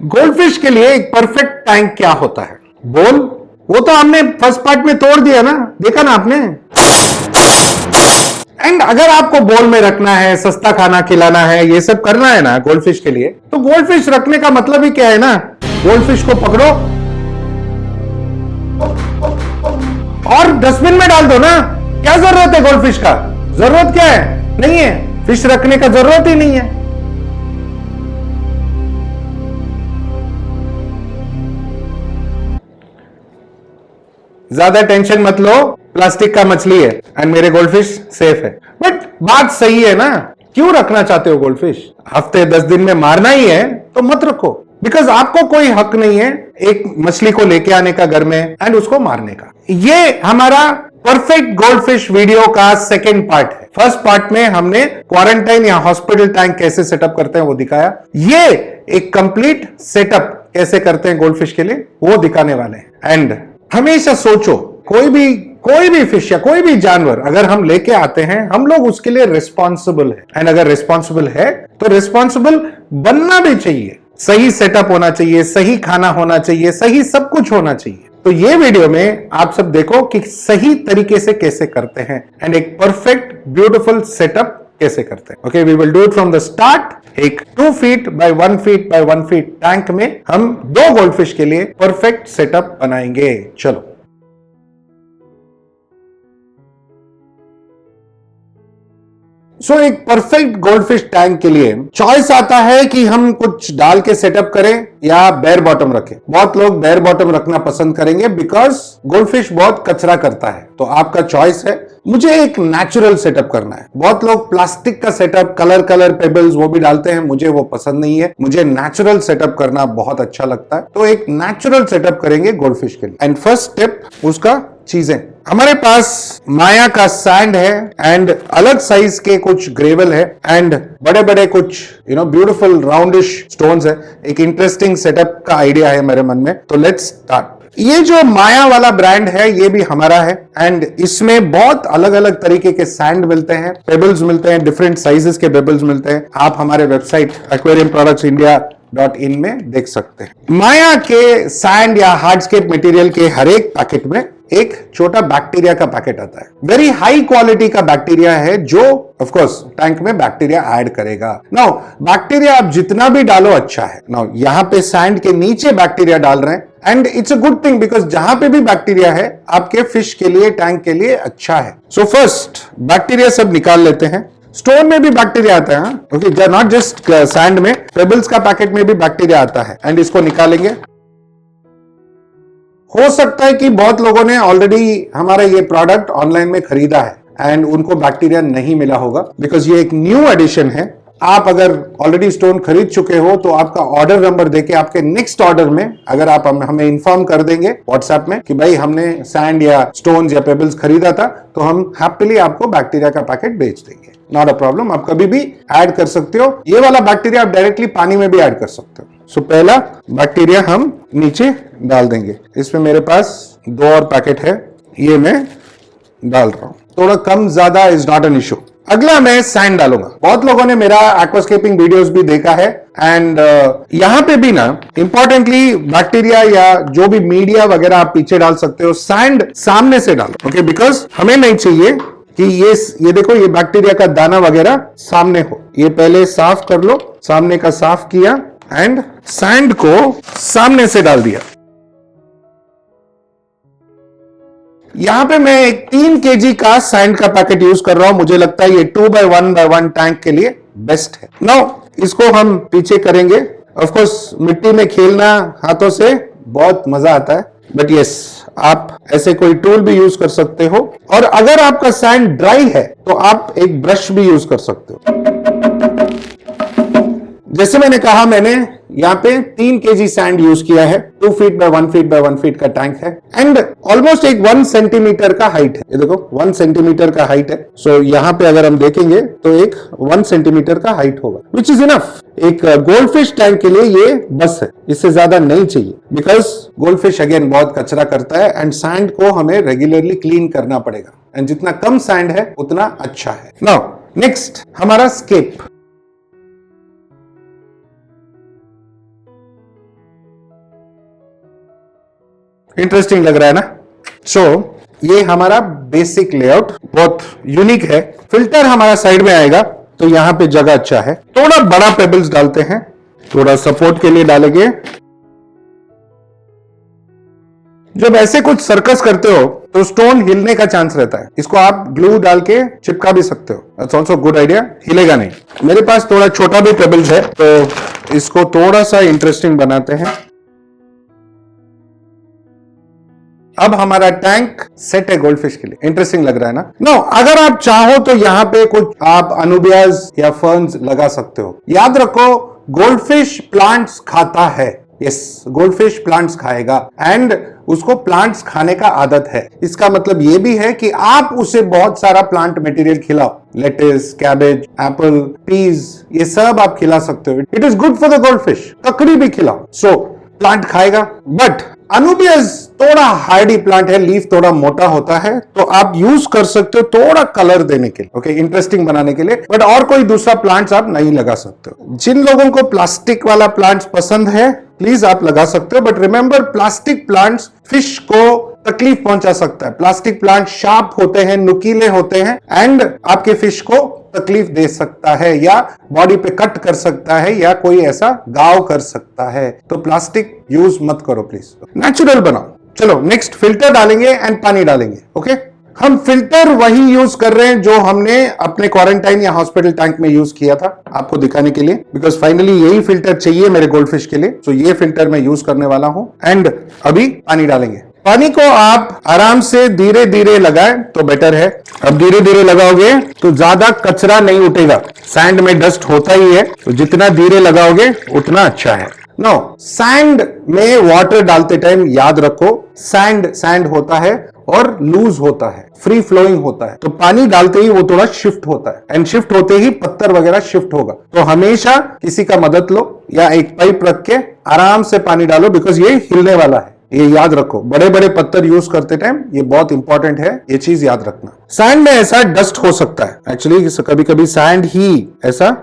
Goldfish के लिए एक परफेक्ट टैंक क्या होता है? बोल, वो तो हमने फर्स्ट पार्ट में तोड़ दिया ना, देखा ना आपने। एंड अगर आपको बोल में रखना है, सस्ता खाना खिलाना है, ये सब करना है ना गोल्डफिश के लिए, तो गोल्डफिश रखने का मतलब ही क्या है ना, गोल्डफिश को पकड़ो और डस्टबिन में डाल दो ना। क्या जरूरत है गोल्डफिश का? जरूरत क्या है? नहीं है, फिश रखने का जरूरत ही नहीं है। ज्यादा टेंशन मत लो, प्लास्टिक का मछली है एंड मेरे गोल्डफिश सेफ है। बट बात सही है ना, क्यों रखना चाहते हो गोल्डफिश? हफ्ते 10 दिन में मारना ही है तो मत रखो, बिकॉज आपको कोई हक नहीं है एक मछली को लेके आने का घर में एंड उसको मारने का। ये हमारा परफेक्ट गोल्डफिश वीडियो का सेकेंड पार्ट है। फर्स्ट पार्ट में हमने क्वारंटाइन या हॉस्पिटल टैंक कैसे सेटअप करते हैं वो दिखाया। ये एक कंप्लीट सेटअप कैसे करते हैं गोल्डफिश के लिए वो दिखाने वाले हैं। एंड हमेशा सोचो, कोई भी फिश या कोई भी जानवर अगर हम लेके आते हैं, हम लोग उसके लिए रिस्पॉन्सिबल है। एंड अगर रिस्पॉन्सिबल है तो रिस्पॉन्सिबल बनना भी चाहिए। सही सेटअप होना चाहिए, सही खाना होना चाहिए, सही सब कुछ होना चाहिए। तो ये वीडियो में आप सब देखो कि सही तरीके से कैसे करते हैं एंड एक परफेक्ट ब्यूटीफुल सेटअप कैसे करते हैं। Okay, we will do it from the start. एक 2 feet by 1 feet by 1 feet tank में हम 2 गोल्डफिश के लिए परफेक्ट सेटअप बनाएंगे। चलो, एक परफेक्ट गोल्डफिश टैंक के लिए चॉइस आता है कि हम कुछ डाल के सेटअप करें या बेयर बॉटम रखें। बहुत लोग बेयर बॉटम रखना पसंद करेंगे बिकॉज गोल्डफिश बहुत कचरा करता है, तो आपका चॉइस है। मुझे एक नेचुरल सेटअप करना है। बहुत लोग प्लास्टिक का सेटअप, कलर पेबल्स वो भी डालते हैं, मुझे वो पसंद नहीं है। मुझे नेचुरल सेटअप करना बहुत अच्छा लगता है, तो एक नेचुरल सेटअप करेंगे गोल्डफिश के लिए। एंड फर्स्ट स्टेप उसका चीजें, हमारे पास माया का सैंड है एंड अलग साइज के कुछ ग्रेवल है एंड बड़े बड़े कुछ ब्यूटीफुल राउंडिश स्टोन्स है। एक इंटरेस्टिंग सेटअप का आइडिया है मेरे मन में, तो लेट्स स्टार्ट। ये जो माया वाला ब्रांड है ये भी हमारा है एंड इसमें बहुत अलग अलग तरीके के सैंड मिलते हैं, पेबल्स मिलते हैं, डिफरेंट साइजेस के पेबल्स मिलते हैं। आप हमारे वेबसाइट aquariumproductsindia.in में देख सकते हैं। माया के सैंड या हार्डस्केप मटेरियल के हर एक पैकेट में एक छोटा बैक्टीरिया का पैकेट आता है। वेरी हाई क्वालिटी का बैक्टीरिया है जो ऑफ कोर्स टैंक में बैक्टीरिया ऐड करेगा। नाउ बैक्टीरिया आप जितना भी डालो अच्छा है। नाउ यहाँ पे सैंड के नीचे बैक्टीरिया डाल रहे हैं and it's a good thing because जहां पे भी बैक्टीरिया है आपके फिश के लिए, टैंक के लिए अच्छा है। सो फर्स्ट बैक्टीरिया सब निकाल लेते हैं। स्टोन में भी बैक्टीरिया आता है, ओके, नॉट जस्ट सैंड में, पेबल्स का पैकेट में भी बैक्टीरिया आता है एंड इसको निकालेंगे। हो सकता है कि बहुत लोगों ने ऑलरेडी हमारा ये प्रोडक्ट ऑनलाइन में खरीदा है एंड उनको बैक्टीरिया नहीं मिला होगा बिकॉज ये एक न्यू एडिशन है। आप अगर ऑलरेडी स्टोन खरीद चुके हो तो आपका ऑर्डर नंबर देके आपके नेक्स्ट ऑर्डर में अगर आप हमें इन्फॉर्म कर देंगे व्हाट्सएप में कि भाई हमने सैंड या स्टोन्स या पेबल्स खरीदा था, तो हम हैप्पीली आपको बैक्टीरिया का पैकेट भेज देंगे। नॉट अ प्रॉब्लम, आप कभी भी ऐड कर सकते हो। ये वाला बैक्टीरिया आप डायरेक्टली पानी में भी ऐड कर सकते हो। सो पहला बैक्टीरिया हम नीचे डाल देंगे। इसमें मेरे पास 2 और पैकेट है, ये मैं डाल रहा हूं। थोड़ा कम ज्यादा इज नॉट एन इशू। अगला मैं सैंड डालूंगा। बहुत लोगों ने मेरा एक्वास्केपिंग वीडियोस भी देखा है एंड यहां पे भी ना इंपॉर्टेंटली बैक्टीरिया या जो भी मीडिया वगैरह आप पीछे डाल सकते हो, सैंड सामने से डालो, ओके, बिकॉज हमें नहीं चाहिए कि ये देखो ये बैक्टीरिया का दाना वगैरह सामने हो। ये पहले साफ कर लो, सामने का साफ किया एंड सैंड को सामने से डाल दिया। यहां पे मैं एक 3 kg का सैंड का पैकेट यूज कर रहा हूं। मुझे लगता है ये 2x1x1 टैंक के लिए बेस्ट है। नाउ इसको हम पीछे करेंगे। ऑफ कोर्स मिट्टी में खेलना हाथों से बहुत मजा आता है, बट यस, आप ऐसे कोई टूल भी यूज कर सकते हो और अगर आपका सैंड ड्राई है तो आप एक ब्रश भी यूज कर सकते हो। जैसे मैंने कहा, मैंने यहाँ पे 3 kg सैंड यूज किया है। 2 feet by 1 feet by 1 feet का टैंक है एंड ऑलमोस्ट एक 1 सेंटीमीटर का हाइट है। ये देखो 1 सेंटीमीटर का हाइट है। सो यहाँ पे अगर हम देखेंगे तो एक 1 सेंटीमीटर का हाइट होगा, विच इज इनफ। एक गोल्डफिश टैंक के लिए ये बस है, इससे ज्यादा नहीं चाहिए बिकॉज गोल्डफिश अगेन बहुत कचरा करता है एंड सैंड को हमें रेगुलरली क्लीन करना पड़ेगा एंड जितना कम सैंड है उतना अच्छा है। नाउ नेक्स्ट हमारा स्केप। इंटरेस्टिंग लग रहा है ना? सो ये हमारा बेसिक लेआउट बहुत यूनिक है। फिल्टर हमारा साइड में आएगा तो यहां पे जगह अच्छा है। थोड़ा बड़ा पेबल्स डालते हैं, थोड़ा सपोर्ट के लिए डालेंगे। जब ऐसे कुछ सर्कस करते हो तो स्टोन हिलने का चांस रहता है। इसको आप ग्लू डाल के चिपका भी सकते हो, दैट्स ऑल्सो गुड आइडिया, हिलेगा नहीं। मेरे पास थोड़ा छोटा भी पेबल्स है तो इसको थोड़ा सा इंटरेस्टिंग बनाते हैं। अब हमारा टैंक सेट है गोल्डफिश के लिए। इंटरेस्टिंग लग रहा है ना? नो, अगर आप चाहो तो यहां पे कुछ आप अनुबियाज या फर्न्स लगा सकते हो। याद रखो, गोल्डफिश प्लांट्स खाता है। यस, गोल्डफिश प्लांट्स खाएगा एंड उसको प्लांट्स खाने का आदत है। इसका मतलब ये भी है कि आप उसे बहुत सारा प्लांट मटेरियल खिलाओ, लेटिस, कैबेज, एप्पल, पीज, ये सब आप खिला सकते हो। It is good for the goldfish. ककड़ी भी खिलाओ, सो प्लांट खाएगा। बट अनुबियस थोड़ा हार्डी प्लांट है, लीफ थोड़ा मोटा होता है, तो आप यूज कर सकते हो थोड़ा कलर देने के लिए, ओके, इंटरेस्टिंग बनाने के लिए। बट और कोई दूसरा प्लांट्स आप नहीं लगा सकते हो। जिन लोगों को प्लास्टिक वाला प्लांट्स पसंद है, प्लीज आप लगा सकते हो। But remember, plastic plants fish को तकलीफ पहुंचा सकता है। प्लास्टिक प्लांट शार्प होते हैं, नुकीले होते हैं एंड आपके फिश को तकलीफ दे सकता है या बॉडी पे कट कर सकता है या कोई ऐसा घाव कर सकता है। तो प्लास्टिक यूज मत करो प्लीज, नेचुरल बनाओ। चलो नेक्स्ट, फिल्टर डालेंगे एंड पानी डालेंगे। ओके, हम फिल्टर वही यूज कर रहे हैं जो हमने अपने क्वारंटाइन या हॉस्पिटल टैंक में यूज किया था, आपको दिखाने के लिए, बिकॉज फाइनली यही फिल्टर चाहिए मेरे गोल्डफिश के लिए। तो ये फिल्टर मैं यूज करने वाला हूं एंड अभी पानी डालेंगे। पानी को आप आराम से धीरे धीरे लगाएं तो बेटर है। अब धीरे धीरे लगाओगे तो ज्यादा कचरा नहीं उठेगा। सैंड में डस्ट होता ही है, तो जितना धीरे लगाओगे उतना अच्छा है। नो, सैंड में वाटर डालते टाइम याद रखो, सैंड सैंड होता है और लूज होता है, फ्री फ्लोइंग होता है। तो पानी डालते ही वो थोड़ा शिफ्ट होता है एंड शिफ्ट होते ही पत्थर वगैरह शिफ्ट होगा। तो हमेशा किसी का मदद लो या एक पाइप रख के आराम से पानी डालो, बिकॉज ये हिलने वाला है। ये याद रखो, बड़े बड़े पत्थर यूज करते टाइम ये बहुत इंपॉर्टेंट है, ये चीज याद रखना। सैंड में ऐसा डस्ट हो सकता है, एक्चुअली कभी कभी सैंड ही ऐसा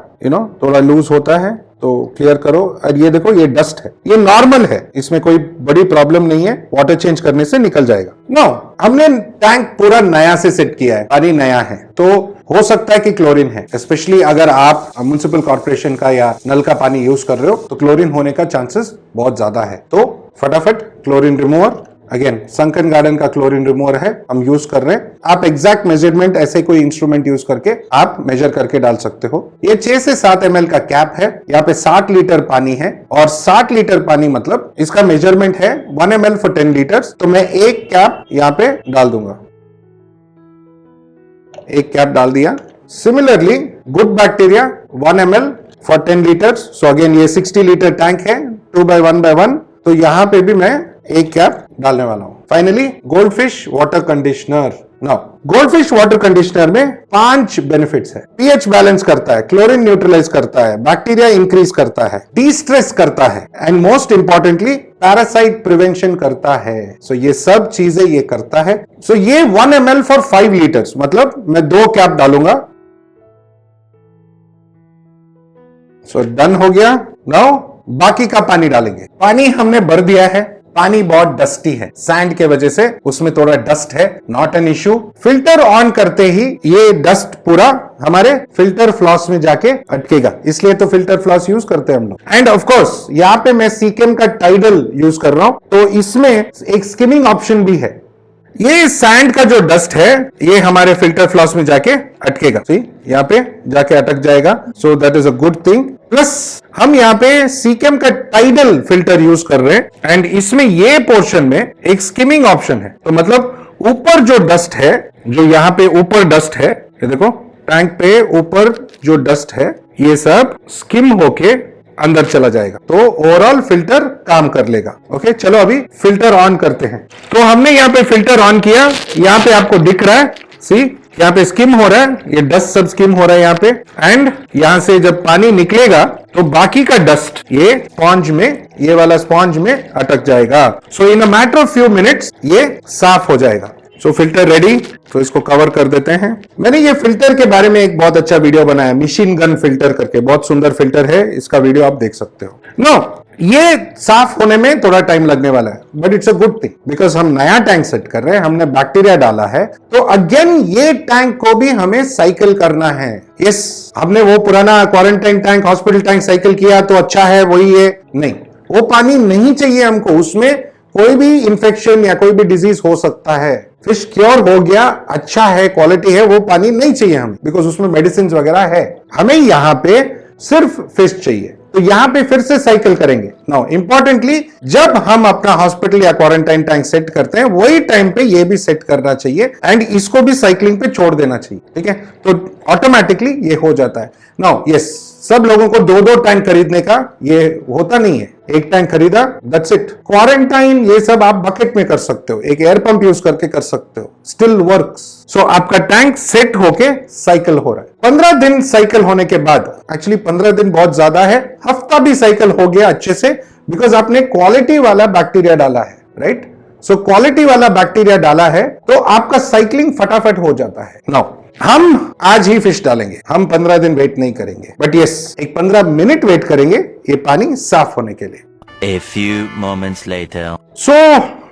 थोड़ा लूज होता है, तो क्लियर करो। और ये देखो, ये डस्ट है, ये नॉर्मल है, इसमें कोई बड़ी प्रॉब्लम नहीं है, वाटर चेंज करने से निकल जाएगा। नो, हमने टैंक पूरा नया से सेट किया है, पानी नया है, तो हो सकता है कि क्लोरीन है। स्पेशली अगर आप म्युनिसिपल कॉर्पोरेशन का या नल का पानी यूज कर रहे हो तो क्लोरीन होने का चांसेस बहुत ज्यादा है। तो फटाफट chlorine remover, again sunken garden का क्लोरीन रिमूवर है, हम यूज कर रहे हैं। आप एग्जैक्ट मेजरमेंट ऐसे कोई इंस्ट्रूमेंट यूज करके आप मेजर करके डाल सकते हो। ये 6 से 7 ml का कैप है, यहाँ पे 60 लीटर पानी है और 60 लीटर पानी मतलब इसका मेजरमेंट है 1 ml फॉर 10 लीटर्स। तो मैं एक कैप यहाँ पे डाल दूंगा, एक कैप डाल दिया। Similarly good bacteria 1 ml for 10 litres. So again ये 60 लीटर टैंक है, 2 by 1 by 1, तो यहां पे भी मैं एक कैप डालने वाला हूं। Finally goldfish water conditioner. Now goldfish water conditioner में 5 बेनिफिट्स है। पीएच बैलेंस करता है, क्लोरीन न्यूट्रलाइज करता है, बैक्टीरिया इंक्रीज करता है, डिस्ट्रेस करता है and most importantly parasite prevention करता है। सो ये सब चीजें ये करता है। सो ये 1 ml फॉर 5 लीटर्स, मतलब मैं 2 कैप डालूंगा। सो डन हो गया। नाउ बाकी का पानी डालेंगे। पानी हमने भर दिया है, पानी बहुत डस्टी है, सैंड के वजह से उसमें थोड़ा डस्ट है, not an issue. Filter on करते ही ये डस्ट पूरा हमारे फिल्टर फ्लॉस में जाके अटकेगा, इसलिए तो फिल्टर फ्लॉस यूज करते हैं हम लोग। एंड ऑफ कोर्स यहाँ पे मैं सीकेम का टाइडल यूज कर रहा हूं, तो इसमें एक स्किमिंग ऑप्शन भी है। ये सैंड का जो डस्ट है ये हमारे फिल्टर फ्लॉस में जाके अटकेगा, सी यहाँ पे जाके अटक जाएगा। So that is a good thing. Plus हम यहाँ पे सीकेम का टाइडल फिल्टर यूज कर रहे हैं एंड इसमें ये पोर्शन में एक स्किमिंग ऑप्शन है। तो मतलब ऊपर जो डस्ट है, जो यहाँ पे ऊपर डस्ट है, ये देखो टैंक पे ऊपर जो डस्ट है, ये सब स्किम होके अंदर चला जाएगा, तो ओवरऑल फिल्टर काम कर लेगा। ओके, चलो अभी फिल्टर ऑन करते हैं। तो हमने यहाँ पे फिल्टर ऑन किया, यहाँ पे आपको दिख रहा है, सी यहाँ पे स्किम हो रहा है, ये डस्ट सब स्किम हो रहा है यहाँ पे। एंड यहाँ से जब पानी निकलेगा तो बाकी का डस्ट ये स्पॉन्ज में, ये वाला स्पॉन्ज में अटक जाएगा। So in a matter of few minutes ये साफ हो जाएगा। सो फिल्टर रेडी, तो इसको कवर कर देते हैं। मैंने ये फिल्टर के बारे में एक बहुत अच्छा वीडियो बनाया, मशीन गन फिल्टर करके, बहुत सुंदर फिल्टर है, इसका वीडियो आप देख सकते हो। नो, ये साफ होने में थोड़ा टाइम लगने वाला है, but it's a good thing because हम नया टैंक सेट कर रहे हैं, हमने बैक्टीरिया डाला है, तो अगेन ये टैंक को भी हमें साइकिल करना है। यस, हमने वो पुराना quarantine tank, hospital tank cycle किया तो अच्छा है, वही है, नहीं, वो पानी नहीं चाहिए हमको। उसमें कोई भी इंफेक्शन या कोई भी डिजीज हो सकता है। फिश क्योर हो गया, अच्छा है, क्वालिटी है, वो पानी नहीं चाहिए हमें, बिकॉज उसमें मेडिसिन वगैरह है। हमें यहां पे सिर्फ फिश चाहिए, तो यहां पे फिर से साइकिल करेंगे। नाउ इंपॉर्टेंटली, जब हम अपना हॉस्पिटल या क्वारंटाइन टैंक सेट करते हैं, वही टाइम पे ये भी सेट करना चाहिए एंड इसको भी साइकिलिंग पे छोड़ देना चाहिए, ठीक है? तो ऑटोमेटिकली ये हो जाता है। नाउ यस, सब लोगों को दो दो टैंक खरीदने का ये होता नहीं है, एक टैंक खरीदा, दैट्स इट। क्वारंटाइन ये सब आप बकेट में कर सकते हो, एक एयर पंप यूज करके कर सकते हो, स्टिल वर्क्स। सो आपका टैंक सेट होके साइकिल हो रहा है। 15 दिन साइकिल होने के बाद, एक्चुअली 15 दिन बहुत ज्यादा है, हफ्ता भी साइकिल हो गया अच्छे से, बिकॉज आपने क्वालिटी वाला बैक्टीरिया डाला है, राइट? सो क्वालिटी वाला बैक्टीरिया डाला है तो आपका साइकिलिंग फटाफट हो जाता है। नाउ हम आज ही फिश डालेंगे, हम 15 दिन वेट नहीं करेंगे, बट यस, एक 15 मिनट वेट करेंगे ये पानी साफ होने के लिए। A few moments later. So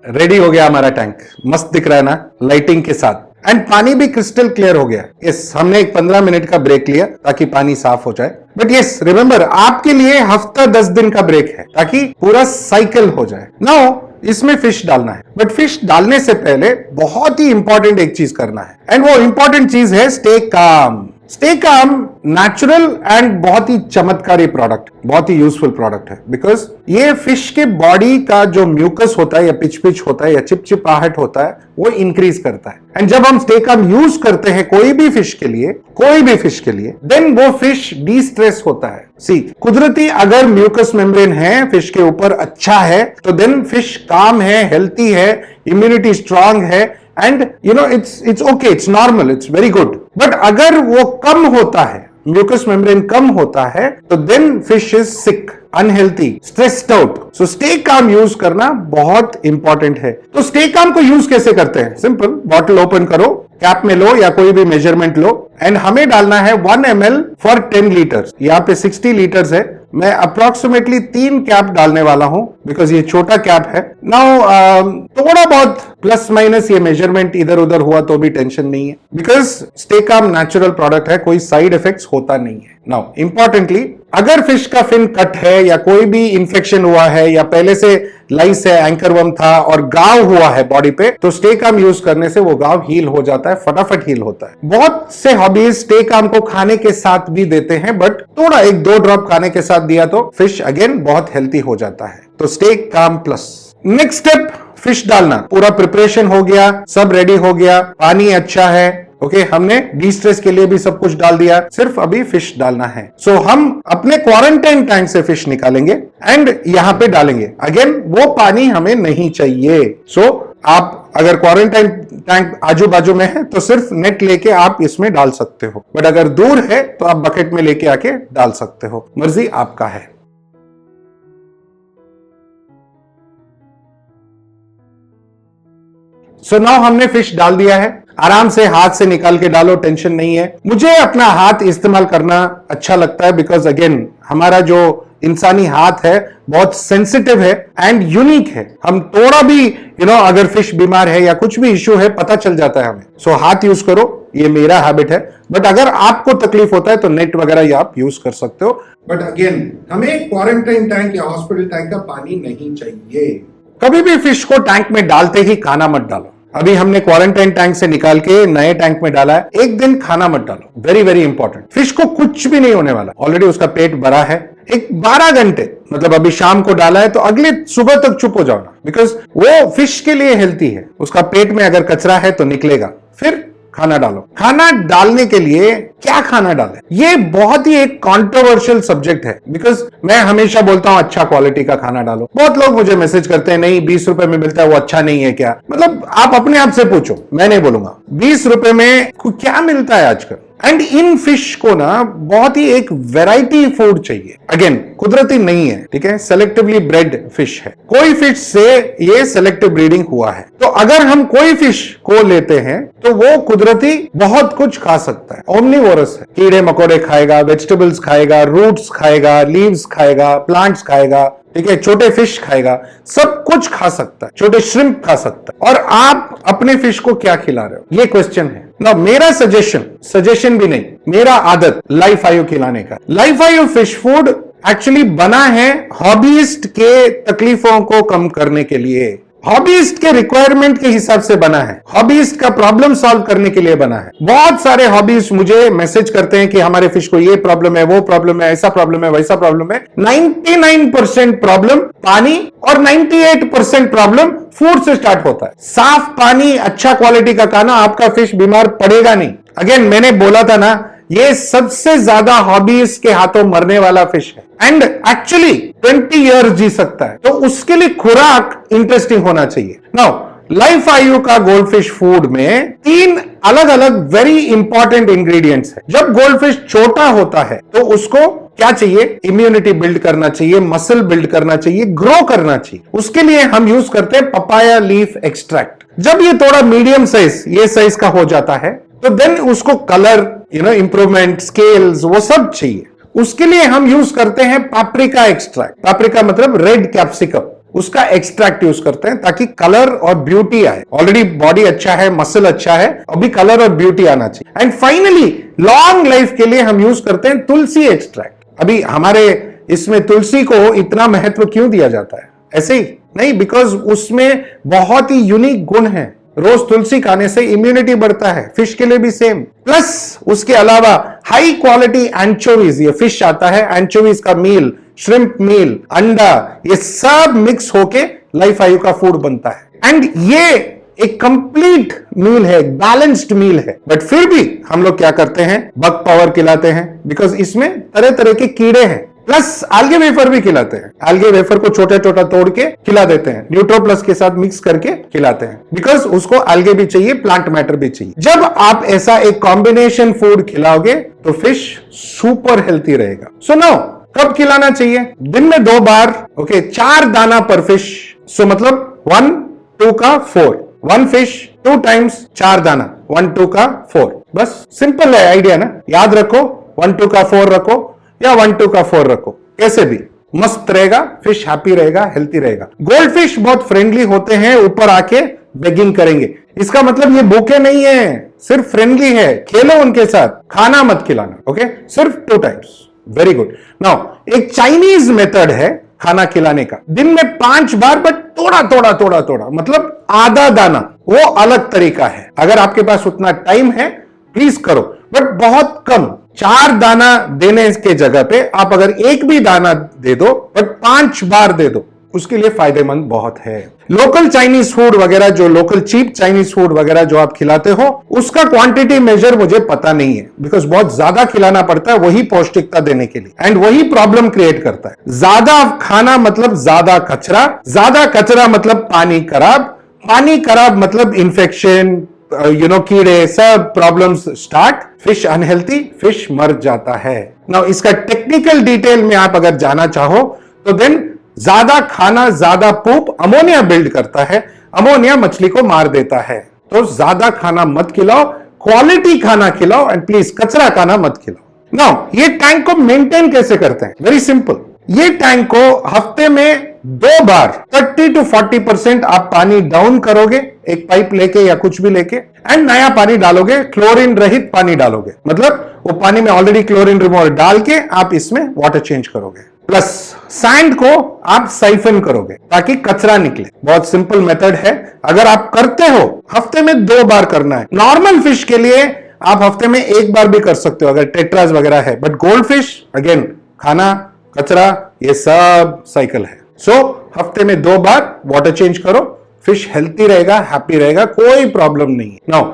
ready हो गया हमारा टैंक, मस्त दिख रहा है ना लाइटिंग के साथ, एंड पानी भी क्रिस्टल क्लियर हो गया। यस, हमने एक 15 मिनट का ब्रेक लिया ताकि पानी साफ हो जाए, बट यस रिमेंबर, आपके लिए हफ्ता 10 दिन का ब्रेक है ताकि पूरा साइकिल हो जाए। नाउ इसमें फिश डालना है, बट फिश डालने से पहले बहुत ही इंपॉर्टेंट एक चीज करना है, एंड वो इंपॉर्टेंट चीज है stay calm. Stay calm natural and बहुत ही चमत्कारी प्रोडक्ट, बहुत ही यूजफुल प्रोडक्ट है, बिकॉज ये फिश के बॉडी का जो म्यूकस होता है या पिच पिच होता है या चिपचिपाहट होता है, वो इंक्रीज करता है। एंड जब हम स्टे काम यूज करते हैं कोई भी फिश के लिए, देन वो फिश डी स्ट्रेस होता है। सी, कुदरती अगर म्यूकस मेम्ब्रेन है फिश के ऊपर अच्छा है, तो देन फिश काम है, हेल्थी है, इम्यूनिटी स्ट्रांग है, and you know it's okay, it's normal, it's very good. But अगर वो कम होता है, म्यूकस मेम्ब्रेन कम होता है, तो then fish is sick, unhealthy, stressed out. So stay calm use करना बहुत इंपॉर्टेंट है। तो स्टे काम को यूज कैसे करते हैं? सिंपल, बॉटल ओपन करो, कैप में लो या कोई भी मेजरमेंट लो, एंड हमें डालना है 1 ml फॉर 10 लीटर्स। यहाँ पे 60 लीटर्स है, मैं अप्रोक्सीमेटली 3 कैप डालने वाला हूं, बिकॉज ये छोटा कैप है। नाउ थोड़ा बहुत प्लस माइनस ये मेजरमेंट इधर उधर हुआ तो भी टेंशन नहीं है, because stay calm natural product है, कोई साइड इफेक्ट्स होता नहीं है। नाउ इंपॉर्टेंटली, अगर फिश का फिन कट है या कोई भी इंफेक्शन हुआ है या पहले से लाइस है, एंकरवर्म था और घाव हुआ है बॉडी पे, तो स्टे काम यूज करने से वो घाव हील हो जाता है, फटाफट हील होता है। बहुत से हॉबीज स्टे काम को खाने के साथ भी देते हैं, बट थोड़ा 1-2 ड्रॉप खाने के साथ दिया तो फिश अगेन बहुत हेल्थी हो जाता है। तो stay calm plus. Next step, fish डालना। पूरा प्रिपरेशन हो गया, सब रेडी हो गया, पानी अच्छा है, ओके, हमने डी स्ट्रेस के लिए भी सब कुछ डाल दिया, सिर्फ अभी फिश डालना है। सो हम अपने क्वारंटाइन टैंक से फिश निकालेंगे एंड यहां पे डालेंगे। अगेन वो पानी हमें नहीं चाहिए। सो आप अगर क्वारंटाइन टैंक आजू बाजू में है तो सिर्फ नेट लेके आप इसमें डाल सकते हो, बट अगर दूर है तो आप बकेट में लेके आके डाल सकते हो, मर्जी आपका है। सो नाउ हमने फिश डाल दिया है, आराम से हाथ से निकाल के डालो, टेंशन नहीं है। मुझे अपना हाथ इस्तेमाल करना अच्छा लगता है, बिकॉज अगेन हमारा जो इंसानी हाथ है बहुत सेंसिटिव है एंड यूनिक है। हम थोड़ा भी अगर फिश बीमार है या कुछ भी इश्यू है पता चल जाता है हमें। सो हाथ यूज करो, ये मेरा हैबिट है, बट अगर आपको तकलीफ होता है तो नेट वगैरह आप यूज कर सकते हो। बट अगेन हमें क्वारंटाइन टैंक या हॉस्पिटल टैंक का पानी नहीं चाहिए। कभी भी फिश को टैंक में डालते ही खाना मत डालो। अभी हमने क्वारंटाइन टैंक से निकाल के नए टैंक में डाला है, एक दिन खाना मत डालो, वेरी वेरी इंपॉर्टेंट। फिश को कुछ भी नहीं होने वाला, ऑलरेडी उसका पेट भरा है। एक 12 घंटे, मतलब अभी शाम को डाला है तो अगले सुबह तक चुप हो जाओ ना, बिकॉज वो फिश के लिए हेल्थी है। उसका पेट में अगर कचरा है तो निकलेगा, फिर खाना डालो। खाना डालने के लिए क्या खाना डालें, ये बहुत ही एक कंट्रोवर्शियल सब्जेक्ट है, बिकॉज मैं हमेशा बोलता हूं अच्छा क्वालिटी का खाना डालो। बहुत लोग मुझे मैसेज करते हैं, नहीं 20 रुपए में मिलता है वो अच्छा नहीं है क्या? मतलब आप अपने आप से पूछो, मैं नहीं बोलूंगा। 20 रुपए में क्या मिलता है आजकल? एंड इन फिश को ना बहुत ही एक वैरायटी फूड चाहिए। अगेन कुदरती नहीं है, ठीक है, सेलेक्टिवली ब्रेड फिश है। कोई फिश से ये सेलेक्टिव ब्रीडिंग हुआ है, तो अगर हम कोई फिश को लेते हैं तो वो कुदरती बहुत कुछ खा सकता है, ओमनिवोरस कार्निवोरस है, कीड़े मकोड़े खाएगा, वेजिटेबल्स खाएगा, रूट्स खाएगा, लीव्स खाएगा, प्लांट्स खाएगा, ठीक है, छोटे फिश खाएगा, सब कुछ खा सकता है, छोटे श्रिम्प खा सकता है। और आप अपने फिश को क्या खिला रहे हो, ये क्वेश्चन है ना। मेरा सजेशन भी नहीं, मेरा आदत लाइफ आयु खिलाने का। लाइफ आयु फिश फूड एक्चुअली बना है हॉबीइस्ट के तकलीफों को कम करने के लिए, हॉबीइस्ट के रिक्वायरमेंट के हिसाब से बना है, हॉबीइस्ट का प्रॉब्लम सॉल्व करने के लिए बना है। बहुत सारे हॉबीइस्ट मुझे मैसेज करते हैं कि हमारे फिश को ये प्रॉब्लम है, वो प्रॉब्लम है, ऐसा प्रॉब्लम है, वैसा प्रॉब्लम है। 99% प्रॉब्लम पानी और 98% प्रॉब्लम फूड से स्टार्ट होता है। साफ पानी, अच्छा क्वालिटी का खाना, आपका फिश बीमार पड़ेगा नहीं। अगेन मैंने बोला था ना, ये सबसे ज्यादा हॉबीज के हाथों मरने वाला फिश है एंड एक्चुअली 20 इयर्स जी सकता है, तो उसके लिए खुराक इंटरेस्टिंग होना चाहिए। नाउ लाइफ आयु का गोल्ड फिश फूड में 3 अलग अलग वेरी इंपॉर्टेंट इंग्रेडिएंट्स है। जब गोल्ड फिश छोटा होता है तो उसको क्या चाहिए, इम्यूनिटी बिल्ड करना चाहिए, मसल बिल्ड करना चाहिए, ग्रो करना चाहिए। उसके लिए हम यूज करते हैं पपाया लीफ एक्सट्रैक्ट। जब ये थोड़ा मीडियम साइज, ये साइज का हो जाता है, तो देन उसको कलर, इंप्रूवमेंट, स्केल्स, वो सब चाहिए। उसके लिए हम यूज करते हैं पाप्रिका एक्सट्रैक्ट। पाप्रिका मतलब रेड कैप्सिकम, उसका एक्सट्रैक्ट यूज करते हैं ताकि कलर और ब्यूटी आए। ऑलरेडी बॉडी अच्छा है, मसल अच्छा है, अभी कलर और ब्यूटी आना चाहिए। एंड फाइनली लॉन्ग लाइफ के लिए हम यूज करते हैं तुलसी एक्सट्रैक्ट। अभी हमारे इसमें तुलसी को इतना महत्व क्यों दिया जाता है, ऐसे ही नहीं, बिकॉज उसमें बहुत ही यूनिक गुण है। रोज तुलसी खाने से इम्यूनिटी बढ़ता है, फिश के लिए भी सेम। प्लस उसके अलावा हाई क्वालिटी एंचोवीज, ये फिश आता है, एंचोवीज का मील, श्रिम्प मील, अंडा, ये सब मिक्स होके लाइफ आयु का फूड बनता है। एंड ये एक कंप्लीट मील है, एक बैलेंस्ड मील है। बट फिर भी हम लोग क्या करते हैं, बग पावर खिलाते हैं, बिकॉज इसमें तरह तरह के कीड़े हैं। प्लस आल्गे वेफर भी खिलाते हैं, आल्गे वेफर को छोटा छोटा तोड़ के खिला देते हैं, न्यूट्रो प्लस के साथ मिक्स करके खिलाते हैं, बिकॉज उसको आल्गे भी चाहिए, प्लांट मैटर भी चाहिए। जब आप ऐसा एक कॉम्बिनेशन फूड खिलाओगे तो फिश सुपर हेल्थी रहेगा। सो नाउ कब खिलाना चाहिए, दिन में 2 बार, ओके, 4 दाना पर फिश। सो मतलब 1 2 का 4, 1 फिश 2 टाइम्स 4 दाना, 1 2 का 4। बस सिंपल है आइडिया ना, याद रखो, 1 2 का 4 रखो या 1 2 का 4 रखो, कैसे भी मस्त रहेगा, फिश हैप्पी रहेगा, हेल्थी रहेगा। गोल्ड फिश बहुत फ्रेंडली होते हैं, ऊपर आके बेगिंग करेंगे, इसका मतलब ये भूखे नहीं है, सिर्फ फ्रेंडली है, खेलो उनके साथ, खाना मत खिलाना, ओके, सिर्फ 2 टाइम्स। Very good. नाउ एक चाइनीज मेथड है खाना खिलाने का, दिन में 5 बार, बट थोड़ा थोड़ा थोड़ा थोड़ा, मतलब आधा दाना, वो अलग तरीका है। अगर आपके पास उतना टाइम है प्लीज करो, बट बहुत कम। 4 दाना देने के जगह पे आप अगर 1 भी दाना दे दो, बट 5 बार दे दो, उसके लिए फायदेमंद बहुत है। लोकल चाइनीज फूड वगैरह, जो लोकल चीप चाइनीज फूड वगैरह जो आप खिलाते हो, उसका क्वांटिटी मेजर मुझे पता नहीं है, बिकॉज बहुत ज्यादा खिलाना पड़ता है वही पौष्टिकता देने के लिए, एंड वही प्रॉब्लम क्रिएट करता है। ज्यादा खाना मतलब ज्यादा कचरा मतलब पानी खराब, पानी खराब मतलब इंफेक्शन, कीड़े, सब problems start, fish unhealthy, fish मर जाता है। नाउ इसका टेक्निकल डिटेल में आप अगर जाना चाहो तो देन ज्यादा खाना, ज्यादा पूप अमोनिया बिल्ड करता है, अमोनिया मछली को मार देता है। तो ज्यादा खाना मत खिलाओ, क्वालिटी खाना खिलाओ, एंड प्लीज कचरा खाना मत खिलाओ। नाउ ये टैंक को मेंटेन कैसे करते हैं, वेरी सिंपल। ये टैंक को हफ्ते में 2 बार 30 to 40% आप पानी डाउन करोगे, एक पाइप लेके या कुछ भी लेके, एंड नया पानी डालोगे, क्लोरीन रहित पानी डालोगे, मतलब वो पानी में ऑलरेडी क्लोरीन रिमूवर डाल के आप इसमें वाटर चेंज करोगे। प्लस सैंड को आप साइफन करोगे ताकि कचरा निकले। बहुत सिंपल मेथड है, अगर आप करते हो हफ्ते में 2 बार करना है। नॉर्मल फिश के लिए आप हफ्ते में 1 बार भी कर सकते हो अगर टेट्रास वगैरह है, बट गोल्ड फिश अगेन खाना, कचरा, ये सब साइकिल है। सो हफ्ते में 2 बार वाटर चेंज करो, फिश हेल्थी रहेगा, हैप्पी रहेगा, कोई प्रॉब्लम नहीं है। नाउ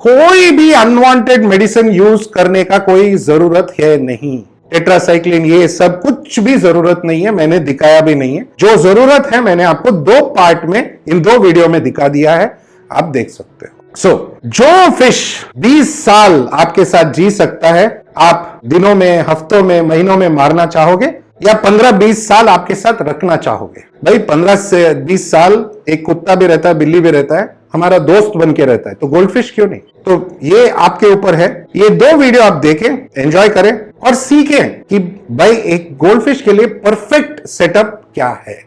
कोई भी अनवांटेड मेडिसिन यूज करने का कोई जरूरत है नहीं, टेट्रासाइक्लिन ये सब कुछ भी जरूरत नहीं है, मैंने दिखाया भी नहीं है। जो जरूरत है मैंने आपको 2 पार्ट में, इन 2 वीडियो में दिखा दिया है, आप देख सकते हो। जो फिश 20 साल आपके साथ जी सकता है, आप दिनों में, हफ्तों में, महीनों में मारना चाहोगे या 15-20 साल आपके साथ रखना चाहोगे? भाई 15 से 20 साल एक कुत्ता भी रहता है, बिल्ली भी रहता है, हमारा दोस्त बन के रहता है, तो गोल्डफिश क्यों नहीं? तो ये आपके ऊपर है। ये 2 वीडियो आप देखें, एंजॉय करें और सीखें कि भाई एक गोल्डफिश के लिए परफेक्ट सेटअप क्या है।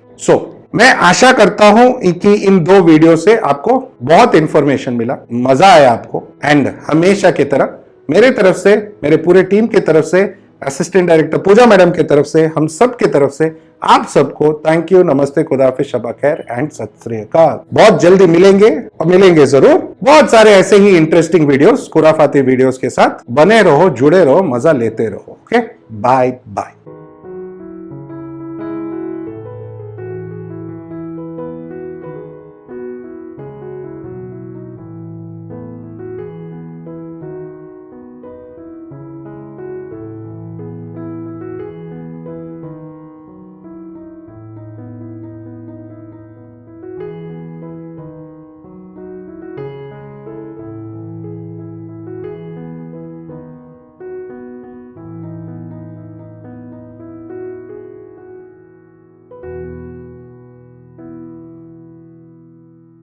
मैं आशा करता हूं कि इन 2 वीडियो से आपको बहुत इंफॉर्मेशन मिला, मजा आया आपको। एंड हमेशा की तरह मेरे तरफ से, मेरे पूरे टीम की तरफ से, असिस्टेंट डायरेक्टर पूजा मैडम की तरफ से, हम सब की तरफ से आप सबको थैंक यू, नमस्ते, खुदाफिज, शबा खैर एंड सत श्री अकाल। बहुत जल्दी मिलेंगे और मिलेंगे जरूर बहुत सारे ऐसे ही इंटरेस्टिंग वीडियोस, खुराफाती वीडियोस के साथ। बने रहो, जुड़े रहो, मजा लेते रहो। Okay, bye bye.